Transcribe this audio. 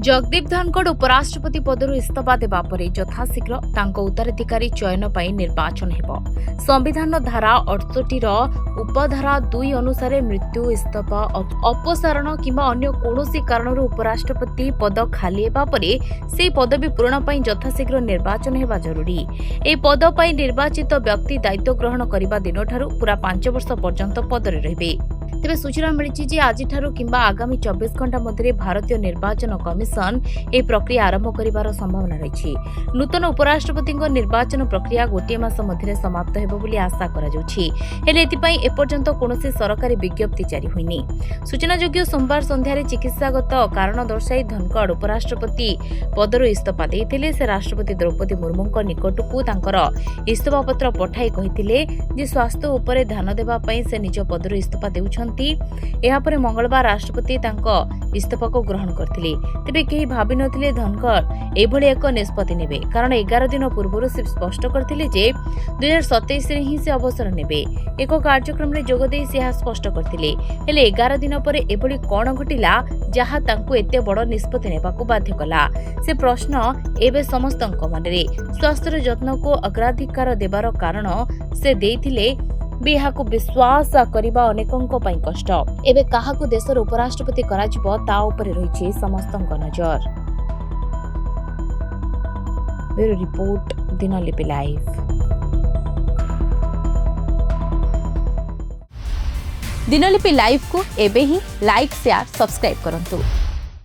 जगदीप धनखड़ उपराष्ट्रपति पदर इस्तीफा देवा परे यथाशीघ्र तांको उत्तराधिकारी चयन पर निर्वाचन हेबो। संविधान धारा 68 उपधारा 2 अनुसार मृत्यु इस्तीफा अपसारण किंबा अन्य कोनोसी कारणर उपराष्ट्रपति पद खाली हेबा परे से पदवी पूरण पर यथाशीघ्र निर्वाचन हेबा जरूरी। ए पद पर निर्वाचित व्यक्ति दायित्व ग्रहण करने दिन ठारू पूरा 5 वर्ष पर्यंत पदरे रहिबे। तेज सूचना मिली जे आज किंबा आगामी 24 घंटा मध्य भारतीय निर्वाचन कमिशन ए प्रक्रिया आरंभ कर संभावना रही। नूतन उपराष्ट्रपति निर्वाचन प्रक्रिया गोटे मास मध्य समाप्त हेबो बोली आशा एपर्यंत कौनसी सरकारी विज्ञप्ति जारी होइनी। सूचनायोग्य सोमवार संध्यारे चिकित्सागत कारण दर्शाई धनखड़ उपराष्ट्रपति पदर इस्तीफा देइथिले। से राष्ट्रपति द्रौपदी मुर्मू निकटकू तांकर इस्तीफा पत्र पठाई कहिथिले जे स्वास्थ्य उपरे ध्यान देबा पई से निज पदर इस्तीफा देउछन्ति। एहापरे मंगलवार राष्ट्रपति तांको इस्तीफा को ग्रहण करथिले। तेबे केही भाबि नथिले धनखड़ एभଳି एक निष्पत्ति नेबे, कारण 11 दिन पूर्व से स्पष्ट करथिले जे 2027 रे ही से अवसर नेबे। एक कार्यक्रम रे जोग देई से स्पष्ट करथिले। हेले 11 दिन परे एभଳି कोन घटिला जहा तांको एते बड़ निष्पत्ति नेबाकू बाध्य कला। से प्रश्न एबे समस्तଙ୍କ मनरे। स्वास्थ्य जत्न को अग्राधिकार देबार कारण से देइथिले बिहाको विश्वास करिबा अनेकंको पई कष्ट। एबे काहाकू देशर उपराष्ट्रपति कराजिबो ता उपरे रहिछि समस्तଙ୍କ नजर। Bureau report Dinalipi live. Dinalipi live को एबे ही लाइक शेयर सब्सक्राइब करंतु।